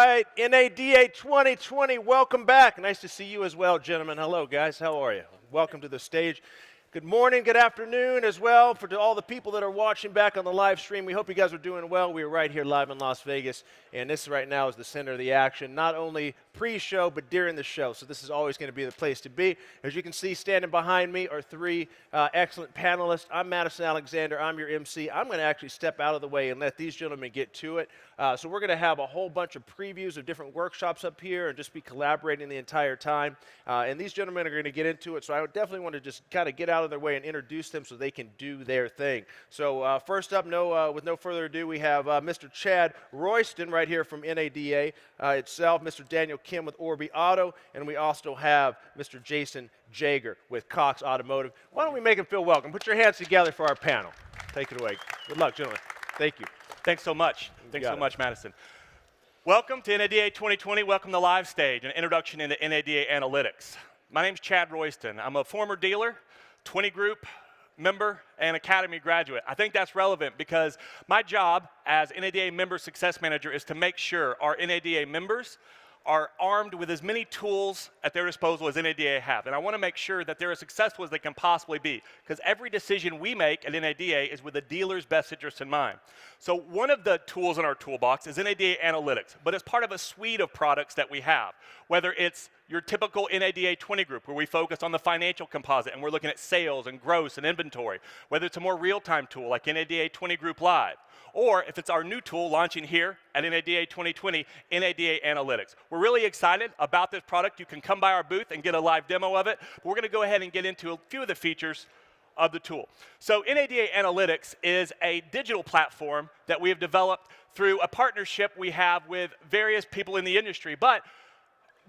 right, NADA 2020, welcome back. Nice to see you as well, gentlemen. Hello, guys. How are you? Welcome to the stage. Good morning, good afternoon as well for all the people that are watching back on the live stream. We hope you guys are doing well. We are right here live in Las Vegas, and this right now is the center of the action, not only pre-show, but during the show. So this is always going to be the place to be. As you can see, standing behind me are three excellent panelists. I'm Madison Alexander. I'm your MC. I'm going to actually step out of the way and let these gentlemen get to it. So we're going to have a whole bunch of previews of different workshops up here and just be collaborating the entire time. And these gentlemen are going to get into it, so I would definitely want to just kind of get out of their way and introduce them so they can do their thing. So first up, with no further ado, we have Mr. Chad Royston right here from NADA itself, Mr. Daniel Kim with Orbi Auto, and we also have Mr. Jason Jager with Cox Automotive. Why don't we make them feel welcome? Put your hands together for our panel. Take it away. Good luck, gentlemen. Thank you. Thanks so much. Thanks so much, Madison. Welcome to NADA 2020. Welcome to Live Stage, an introduction into NADA analytics. My name's Chad Royston. I'm a former dealer, 20 Group member, and Academy graduate. I think that's relevant because my job as NADA Member Success Manager is to make sure our NADA members are armed with as many tools at their disposal as NADA have. And I want to make sure that they're as successful as they can possibly be, because every decision we make at NADA is with the dealer's best interest in mind. So one of the tools in our toolbox is NADA Analytics, but it's part of a suite of products that we have, whether it's your typical NADA 20 Group, where we focus on the financial composite, and we're looking at sales and gross and inventory, whether it's a more real-time tool like NADA 20 Group Live, or if it's our new tool launching here at NADA 2020, NADA Analytics. We're really excited about this product. You can come by our booth and get a live demo of it. But we're going to go ahead and get into a few of the features of the tool. So NADA Analytics is a digital platform that we have developed through a partnership we have with various people in the industry. But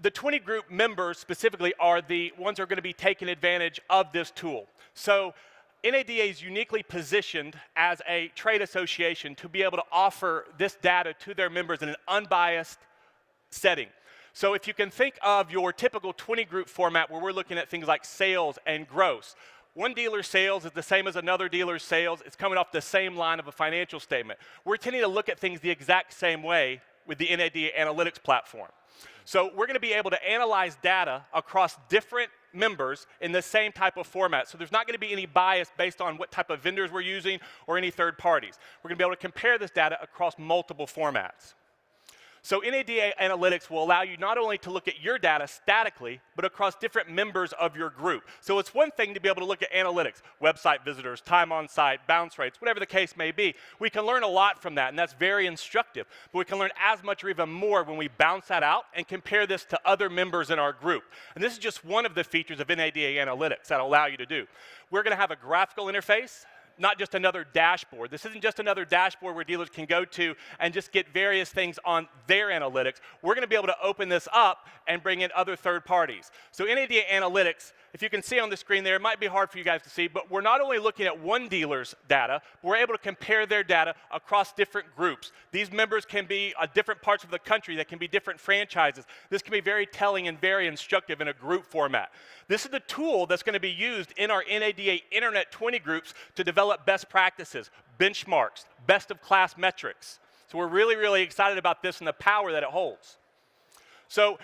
the 20 Group members specifically are the ones who are going to be taking advantage of this tool. So NADA is uniquely positioned as a trade association to be able to offer this data to their members in an unbiased setting. So if you can think of your typical 20 Group format where we're looking at things like sales and gross, one dealer's sales is the same as another dealer's sales. It's coming off the same line of a financial statement. We're tending to look at things the exact same way with the NADA Analytics platform. So we're going to be able to analyze data across different members in the same type of format. So there's not going to be any bias based on what type of vendors we're using or any third parties. We're going to be able to compare this data across multiple formats. So NADA Analytics will allow you not only to look at your data statically, but across different members of your group. So it's one thing to be able to look at analytics, website visitors, time on site, bounce rates, whatever the case may be. We can learn a lot from that, and that's very instructive. But we can learn as much or even more when we bounce that out and compare this to other members in our group. And this is just one of the features of NADA Analytics that allow you to do. We're going to have a graphical interface, not just another dashboard. This isn't just another dashboard where dealers can go to and just get various things on their analytics. We're going to be able to open this up and bring in other third parties. So NADA Analytics, if you can see on the screen there, it might be hard for you guys to see, but we're not only looking at one dealer's data, we're able to compare their data across different groups. These members can be different parts of the country, that can be different franchises. This can be very telling and very instructive in a group format. This is the tool that's going to be used in our NADA Internet 20 groups to develop best practices, benchmarks, best of class metrics. So we're really, really excited about this and the power that it holds. So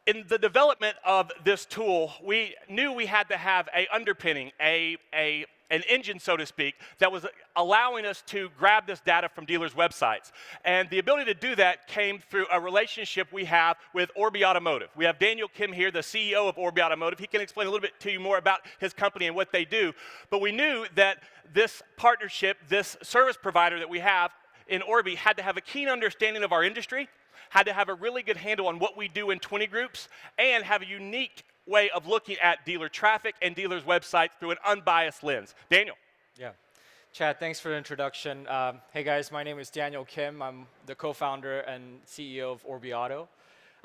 in the development of this tool, we knew we had to have an underpinning, an engine, so to speak, that was allowing us to grab this data from dealers' websites. And the ability to do that came through a relationship we have with Orbi Automotive. We have Daniel Kim here, the CEO of Orbi Automotive. He can explain a little bit to you more about his company and what they do. But we knew that this partnership, this service provider that we have in Orbi, had to have a keen understanding of our industry, had to have a really good handle on what we do in 20 groups, and have a unique way of looking at dealer traffic and dealers' websites through an unbiased lens. Daniel. Yeah. Chad, thanks for the introduction. Hey guys, my name is Daniel Kim. I'm the co-founder and CEO of Orbi Auto.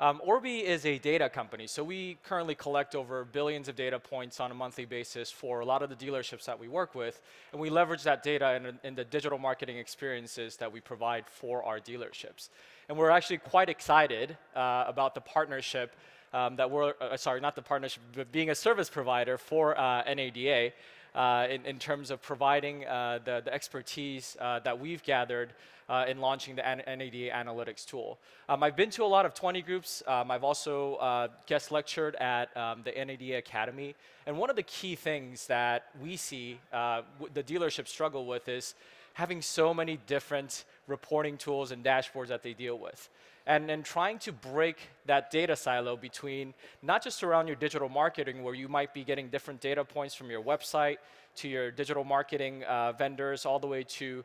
Orbi is a data company, so we currently collect over billions of data points on a monthly basis for a lot of the dealerships that we work with, and we leverage that data in the digital marketing experiences that we provide for our dealerships. And we're actually quite excited about the partnership that we're, sorry, not the partnership, but being a service provider for NADA. in terms of providing the expertise that we've gathered in launching the NADA analytics tool. I've been to a lot of 20 groups. I've also guest lectured at the NADA Academy. And one of the key things that we see the dealership struggle with is having so many different reporting tools and dashboards that they deal with. And trying to break that data silo between not just around your digital marketing, where you might be getting different data points from your website to your digital marketing vendors, all the way to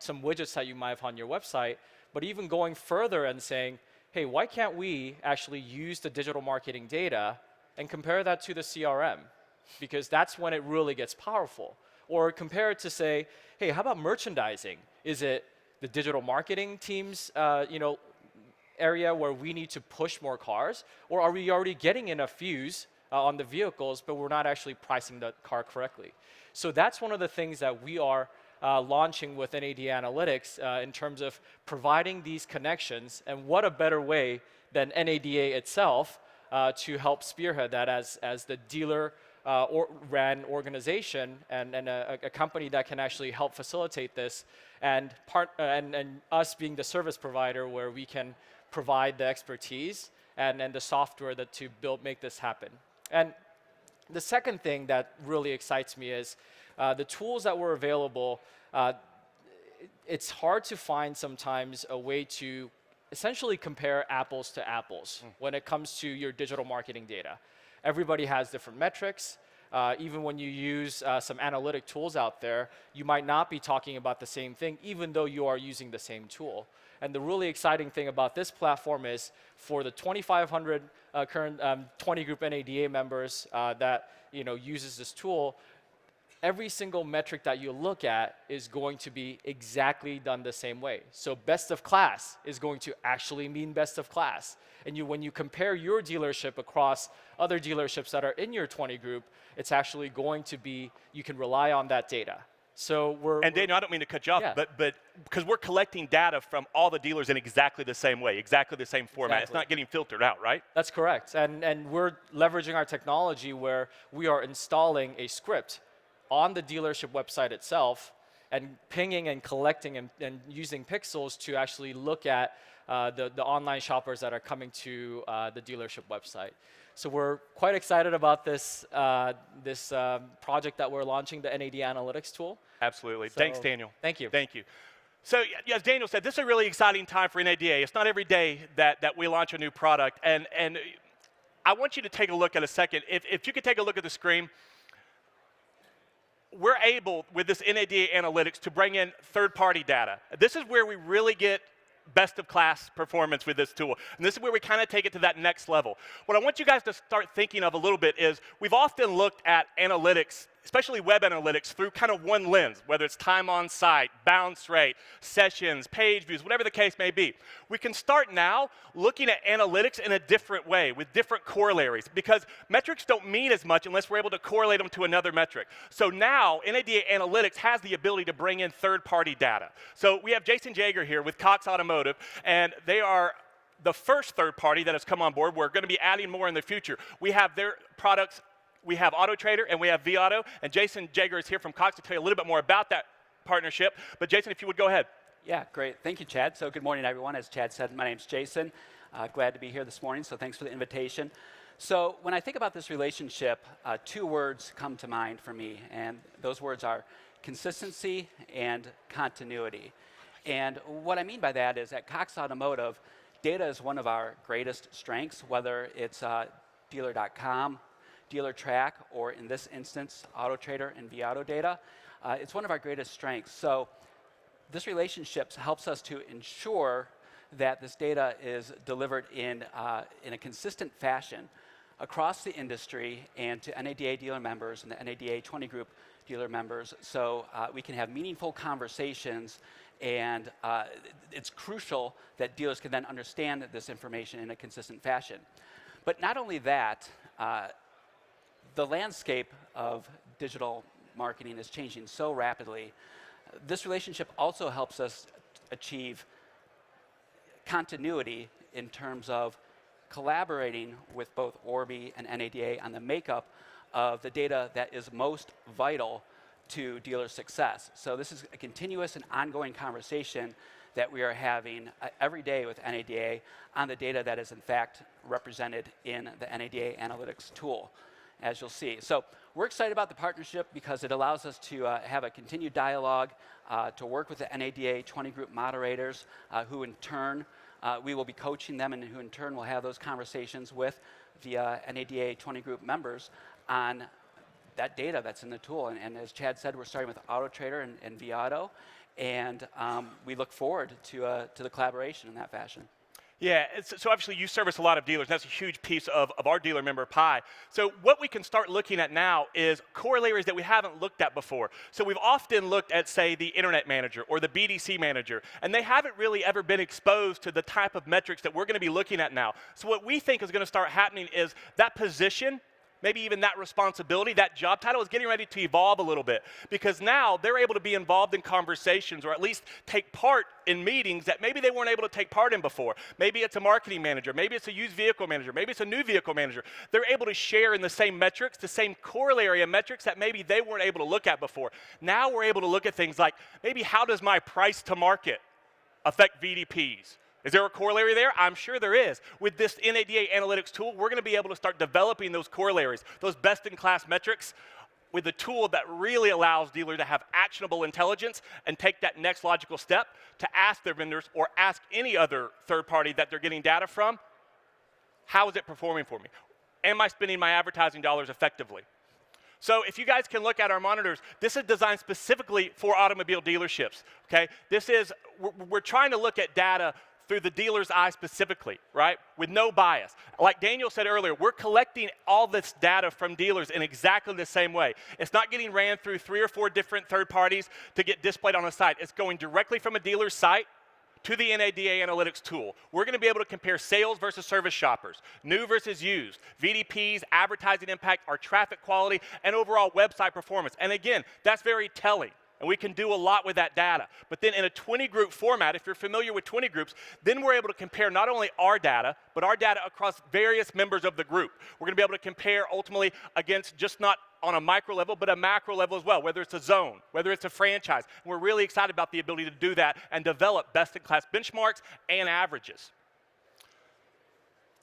some widgets that you might have on your website, but even going further and saying, hey, why can't we actually use the digital marketing data and compare that to the CRM? Because that's when it really gets powerful. Or compare it to say, hey, how about merchandising? Is it the digital marketing team's area where we need to push more cars? Or are we already getting enough views on the vehicles, but we're not actually pricing the car correctly? So that's one of the things that we are launching with NAD Analytics in terms of providing these connections. And what a better way than NADA itself to help spearhead that as the dealer ran organization and a company that can actually help facilitate this, and us being the service provider where we can provide the expertise and the software to make this happen. And the second thing that really excites me is the tools that were available. It's hard to find sometimes a way to essentially compare apples to apples when it comes to your digital marketing data. Everybody has different metrics. Even when you use some analytic tools out there, you might not be talking about the same thing, even though you are using the same tool. And the really exciting thing about this platform is for the 2,500 current 20 group NADA members that uses this tool, every single metric that you look at is going to be exactly done the same way. So best of class is going to actually mean best of class. And when you compare your dealership across other dealerships that are in your 20 group, it's actually going to be, you can rely on that data. So And Daniel, I don't mean to cut you off, but because we're collecting data from all the dealers in exactly the same way, exactly the same format. Exactly. It's not getting filtered out, right? That's correct. And we're leveraging our technology where we are installing a script on the dealership website itself and pinging and collecting and using pixels to actually look at the online shoppers that are coming to the dealership website. So we're quite excited about this project that we're launching, the NAD Analytics tool. Absolutely. Thanks, Daniel. Thank you. Thank you. So as Daniel said, this is a really exciting time for NADA. It's not every day that we launch a new product. And I want you to take a look at a second. If you could take a look at the screen, we're able, with this NADA Analytics, to bring in third-party data. This is where we really get best-of-class performance with this tool. And this is where we kind of take it to that next level. What I want you guys to start thinking of a little bit is we've often looked at analytics, especially web analytics, through kind of one lens, whether it's time on site, bounce rate, sessions, page views, whatever the case may be. We can start now looking at analytics in a different way with different corollaries, because metrics don't mean as much unless we're able to correlate them to another metric. So now NADA Analytics has the ability to bring in third-party data. So we have Jason Jaeger here with Cox Automotive, and they are the first third party that has come on board. We're going to be adding more in the future. We have their products. We have AutoTrader and we have vAuto, and Jason Jaeger is here from Cox to tell you a little bit more about that partnership. But Jason, if you would go ahead. Yeah, great. Thank you, Chad. So good morning, everyone. As Chad said, my name's Jason. Glad to be here this morning, so thanks for the invitation. So when I think about this relationship, two words come to mind for me, and those words are consistency and continuity. And what I mean by that is at Cox Automotive, data is one of our greatest strengths, whether it's dealer.com, Dealer Track, or in this instance, AutoTrader and vAuto data. It's one of our greatest strengths. So this relationship helps us to ensure that this data is delivered in a consistent fashion across the industry and to NADA dealer members and the NADA 20 group dealer members, so we can have meaningful conversations, and it's crucial that dealers can then understand this information in a consistent fashion. But not only that, the landscape of digital marketing is changing so rapidly. This relationship also helps us achieve continuity in terms of collaborating with both Orbi and NADA on the makeup of the data that is most vital to dealer success. So this is a continuous and ongoing conversation that we are having every day with NADA on the data that is in fact represented in the NADA Analytics tool, as you'll see. So we're excited about the partnership because it allows us to have a continued dialogue, to work with the NADA 20 group moderators, who in turn, we will be coaching them, and who in turn will have those conversations with the NADA 20 group members on that data that's in the tool. And as Chad said, we're starting with AutoTrader and vAuto, and we look forward to the collaboration in that fashion. Yeah, so obviously you service a lot of dealers, and that's a huge piece of our dealer member pie. So what we can start looking at now is corollaries that we haven't looked at before. So we've often looked at, say, the Internet Manager or the BDC Manager, and they haven't really ever been exposed to the type of metrics that we're going to be looking at now. So what we think is going to start happening is that position, maybe even that responsibility, that job title is getting ready to evolve a little bit, because now they're able to be involved in conversations, or at least take part in meetings that maybe they weren't able to take part in before. Maybe it's a marketing manager, maybe it's a used vehicle manager, maybe it's a new vehicle manager. They're able to share in the same metrics, the same corollary of metrics that maybe they weren't able to look at before. Now we're able to look at things like, maybe how does my price to market affect VDPs? Is there a corollary there? I'm sure there is. With this NADA Analytics tool, we're going to be able to start developing those corollaries, those best-in-class metrics, with a tool that really allows dealers to have actionable intelligence and take that next logical step to ask their vendors or ask any other third party that they're getting data from, how is it performing for me? Am I spending my advertising dollars effectively? So if you guys can look at our monitors, this is designed specifically for automobile dealerships, okay? We're trying to look at data through the dealer's eye specifically, right? With no bias. Like Daniel said earlier, we're collecting all this data from dealers in exactly the same way. It's not getting ran through 3 or 4 different third parties to get displayed on a site. It's going directly from a dealer's site to the NADA Analytics tool. We're going to be able to compare sales versus service shoppers, new versus used, VDPs, advertising impact, our traffic quality, and overall website performance. And again, that's very telling. And we can do a lot with that data. But then in a 20-group format, if you're familiar with 20 groups, then we're able to compare not only our data, but our data across various members of the group. We're going to be able to compare ultimately against just not on a micro level, but a macro level as well, whether it's a zone, whether it's a franchise. And we're really excited about the ability to do that and develop best-in-class benchmarks and averages.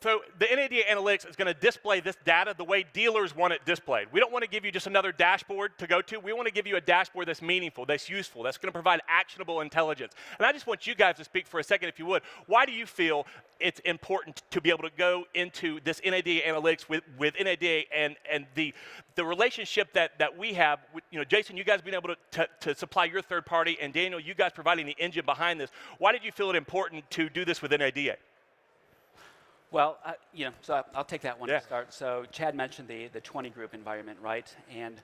So the NADA Analytics is going to display this data the way dealers want it displayed. We don't want to give you just another dashboard to go to. We want to give you a dashboard that's meaningful, that's useful, that's going to provide actionable intelligence. And I just want you guys to speak for a second, if you would. Why do you feel it's important to be able to go into this NADA Analytics with NADA and the relationship that we have? With, Jason, you guys being able to supply your third party, and Daniel, you guys providing the engine behind this. Why did you feel it important to do this with NADA? Well, so I'll take that one to start. So Chad mentioned the 20 group environment, right? And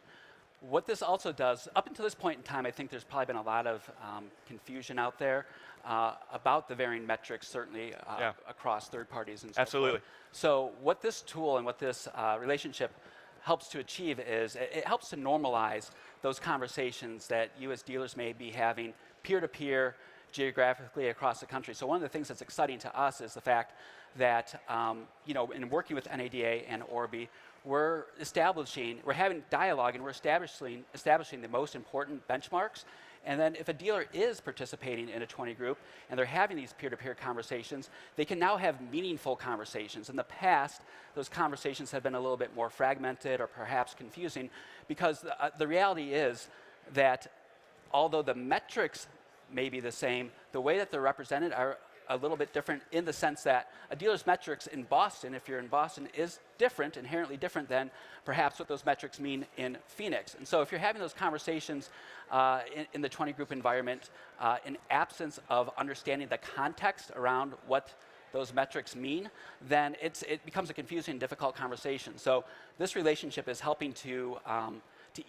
what this also does, up until this point in time, I think there's probably been a lot of confusion out there about the varying metrics, certainly across third parties and so Absolutely. forth. So what this tool and what this relationship helps to achieve is it helps to normalize those conversations that you as dealers may be having peer-to-peer, geographically across the country. So one of the things that's exciting to us is the fact that, in working with NADA and Orbi, we're having dialogue, and we're establishing the most important benchmarks. And then if a dealer is participating in a 20 group and they're having these peer-to-peer conversations, they can now have meaningful conversations. In the past, those conversations have been a little bit more fragmented or perhaps confusing, because the reality is that although the metrics may be the same, the way that they're represented are a little bit different, in the sense that a dealer's metrics in Boston, if you're in Boston, is different, inherently different than perhaps what those metrics mean in Phoenix. And so if you're having those conversations in the 20 group environment, in absence of understanding the context around what those metrics mean, then it becomes a confusing and difficult conversation. So this relationship is helping to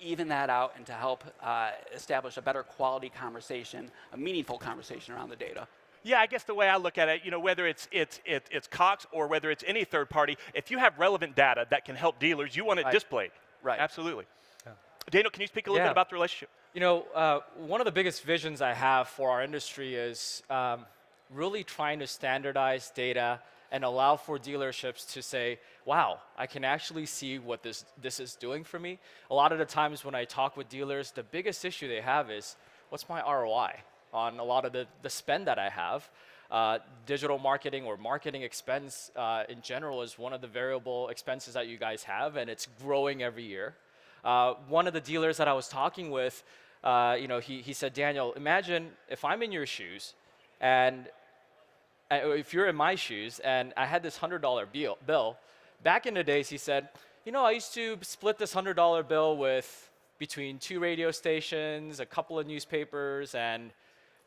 even that out and to help establish a better quality conversation, a meaningful conversation around the data. Yeah, I guess the way I look at it, whether it's Cox or whether it's any third party, if you have relevant data that can help dealers, you want it displayed. Right. Absolutely. Yeah. Daniel, can you speak a little bit about the relationship? One of the biggest visions I have for our industry is really trying to standardize data and allow for dealerships to say, wow, I can actually see what this is doing for me. A lot of the times when I talk with dealers, the biggest issue they have is, what's my ROI on a lot of the spend that I have? Digital marketing or marketing expense in general is one of the variable expenses that you guys have, and it's growing every year. One of the dealers that I was talking with, he said, Daniel, imagine if I'm in your shoes, and if you're in my shoes, and I had this $100 bill. Back in the days, he said, I used to split this $100 bill with between 2 radio stations, a couple of newspapers, and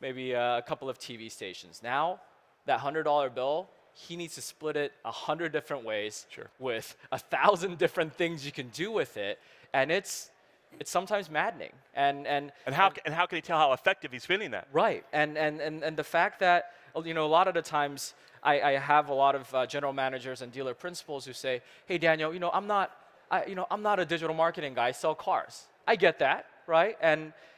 maybe a couple of TV stations. Now, that $100 bill, he needs to split it 100 different ways with 1,000 different things you can do with it, and it's sometimes maddening. And how can he tell how effective he's spending that? Right, and the fact that a lot of the times I have a lot of general managers and dealer principals who say, hey Daniel, I'm not a digital marketing guy, I sell cars. I get that, right?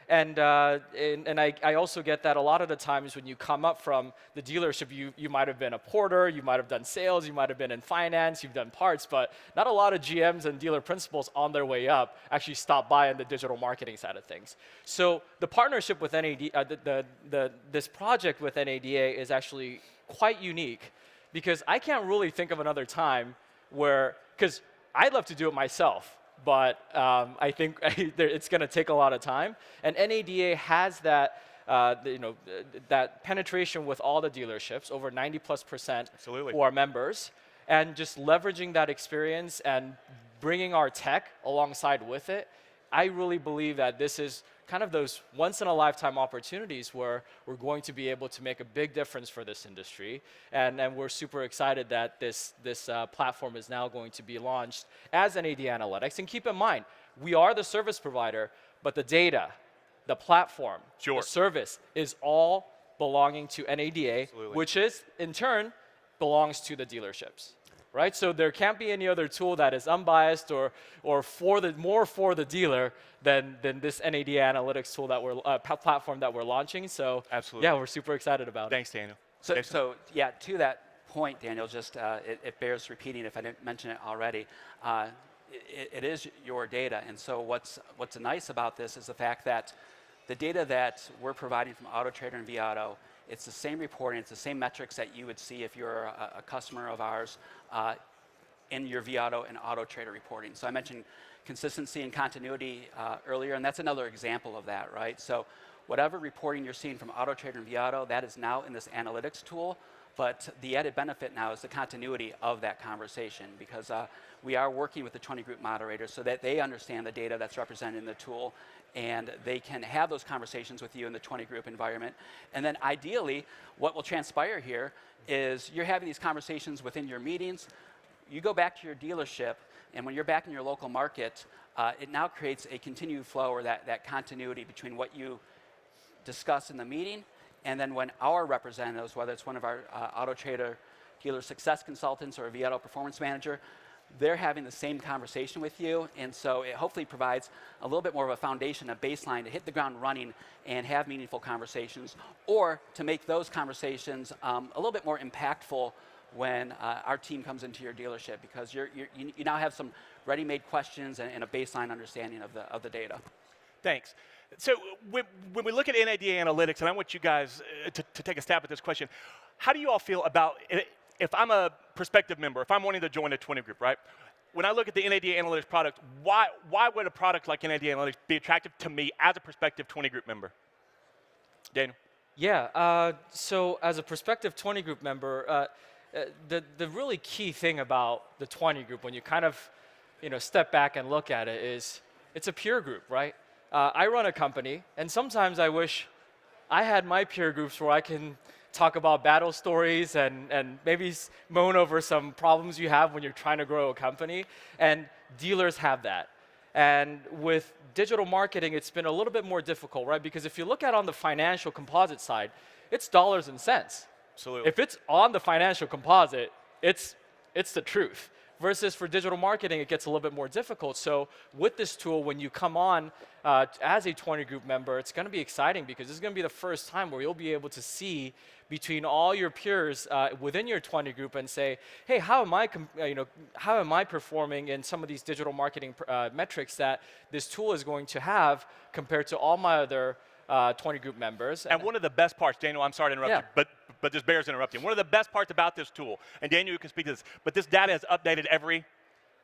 And I also get that a lot of the times when you come up from the dealership, you might have been a porter, you might have done sales, you might have been in finance, you've done parts, but not a lot of GMs and dealer principals on their way up actually stop by on the digital marketing side of things. So the partnership with this project with NADA is actually quite unique, because I can't really think of another time because I'd love to do it myself, but I think it's going to take a lot of time. And NADA has that, that penetration with all the dealerships, over 90+% who are members, and just leveraging that experience and bringing our tech alongside with it. I really believe that this is kind of those once-in-a-lifetime opportunities where we're going to be able to make a big difference for this industry. And we're super excited that this platform is now going to be launched as NAD Analytics. And keep in mind, we are the service provider, but the data, the platform, the service is all belonging to NADA, which is, in turn, belongs to the dealerships. Right? So there can't be any other tool that is unbiased or more for the dealer than this NAD Analytics tool that platform that we're launching. So yeah, we're super excited about it. Thanks, Daniel. So yeah, to that point, Daniel, just it bears repeating if I didn't mention it already. It is your data, and so what's nice about this is the fact that the data that we're providing from AutoTrader and vAuto, it's the same reporting, it's the same metrics that you would see if you're a customer of ours in your vAuto and AutoTrader reporting. So I mentioned consistency and continuity earlier, and that's another example of that, right? So whatever reporting you're seeing from AutoTrader and vAuto, that is now in this analytics tool, but the added benefit now is the continuity of that conversation, because we are working with the 20 group moderators so that they understand the data that's represented in the tool, and they can have those conversations with you in the 20 group environment. And then ideally, what will transpire here is you're having these conversations within your meetings. You go back to your dealership, and when you're back in your local market, it now creates a continued flow, or that continuity between what you discuss in the meeting, and then when our representatives, whether it's one of our AutoTrader dealer success consultants or a vAuto performance manager, they're having the same conversation with you, and so it hopefully provides a little bit more of a foundation, a baseline to hit the ground running and have meaningful conversations, or to make those conversations a little bit more impactful when our team comes into your dealership, because you now have some ready-made questions and a baseline understanding of the data. Thanks. So when we look at NAD Analytics, and I want you guys to take a stab at this question, how do you all feel about if I'm a prospective member, if I'm wanting to join a 20 group, right? When I look at the NAD Analytics product, why would a product like NAD Analytics be attractive to me as a prospective 20 group member? Daniel? Yeah, so as a prospective 20 group member, the really key thing about the 20 group, when you kind of step back and look at it, is it's a peer group, right? I run a company, and sometimes I wish I had my peer groups where I can talk about battle stories and maybe moan over some problems you have when you're trying to grow a company. And dealers have that. And with digital marketing, it's been a little bit more difficult, right? Because if you look at on the financial composite side, it's dollars and cents. Absolutely. If it's on the financial composite, it's the truth. Versus for digital marketing, it gets a little bit more difficult. So with this tool, when you come on as a 20 group member, it's going to be exciting, because this is going to be the first time where you'll be able to see between all your peers within your 20 group and say, hey, how am I performing in some of these digital marketing metrics that this tool is going to have compared to all my other 20 group members. And one of the best parts, Daniel, I'm sorry to interrupt you, but this bears interrupting. One of the best parts about this tool, and Daniel, you can speak to this, but this data is updated every?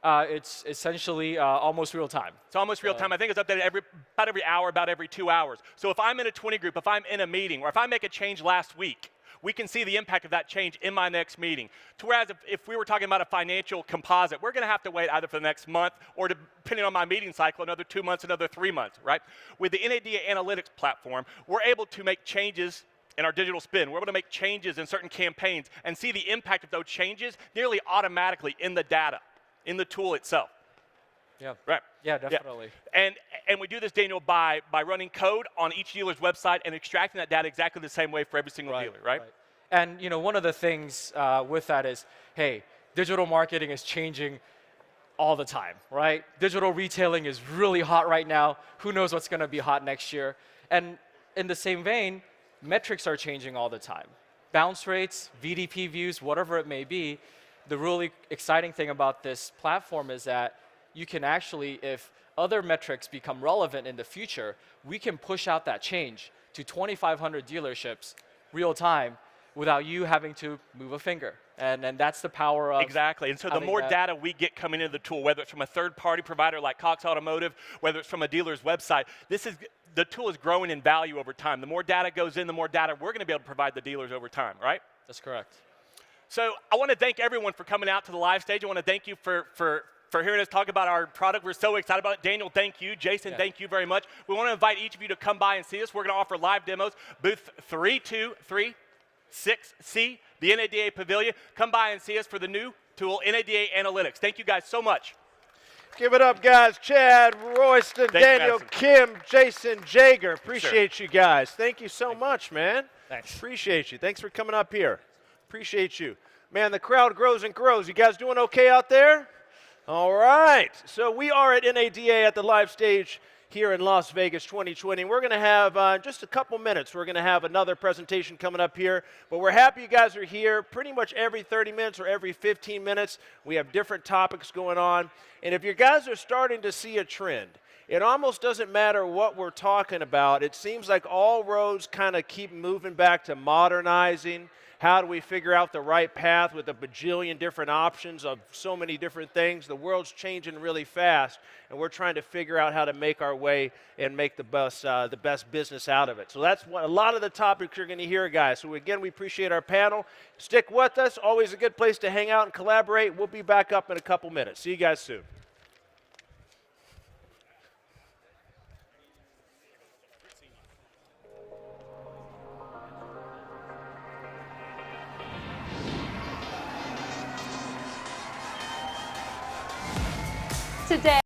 It's essentially almost real time. It's almost real time. I think it's updated about every hour, about every 2 hours. So if I'm in a 20 group, if I'm in a meeting, or if I make a change last week, we can see the impact of that change in my next meeting. To whereas if we were talking about a financial composite, we're going to have to wait either for the next month or, depending on my meeting cycle, another 2 months, another 3 months, right? With the NADA Analytics platform, we're able to make changes in our digital spin. We're able to make changes in certain campaigns and see the impact of those changes nearly automatically in the data, in the tool itself. Yeah. Right. Yeah, definitely. Yeah. And we do this, Daniel, by running code on each dealer's website and extracting that data exactly the same way for every single dealer, right? And one of the things with that is, hey, digital marketing is changing all the time, right? Digital retailing is really hot right now. Who knows what's going to be hot next year? And in the same vein, metrics are changing all the time. Bounce rates, VDP views, whatever it may be. The really exciting thing about this platform is that you can actually, if other metrics become relevant in the future, we can push out that change to 2,500 dealerships real time without you having to move a finger. And that's the power of exactly. And so the more data we get coming into the tool, whether it's from a third-party provider like Cox Automotive, whether it's from a dealer's website, the tool is growing in value over time. The more data goes in, the more data we're going to be able to provide the dealers over time, right? That's correct. So I want to thank everyone for coming out to the live stage. I want to thank you for hearing us talk about our product. We're so excited about it. Daniel, thank you. Jason, thank you very much. We want to invite each of you to come by and see us. We're going to offer live demos, booth 3236C, the NADA Pavilion. Come by and see us for the new tool, NADA Analytics. Thank you guys so much. Give it up, guys. Chad, Royston, Daniel, Madison. Kim, Jason, Jager. Appreciate you guys. Thank you so much, man. Thanks. Appreciate you. Thanks for coming up here. Appreciate you. Man, the crowd grows and grows. You guys doing okay out there? All right. So we are at NADA at the live stage here in Las Vegas 2020. We're going to have just a couple minutes. We're going to have another presentation coming up here. But we're happy you guys are here. Pretty much every 30 minutes or every 15 minutes, we have different topics going on. And if you guys are starting to see a trend, it almost doesn't matter what we're talking about. It seems like all roads kind of keep moving back to modernizing. How do we figure out the right path with a bajillion different options of so many different things? The world's changing really fast, and we're trying to figure out how to make our way and make the best business out of it. So that's a lot of the topics you're going to hear, guys. So again, we appreciate our panel. Stick with us. Always a good place to hang out and collaborate. We'll be back up in a couple minutes. See you guys soon. Today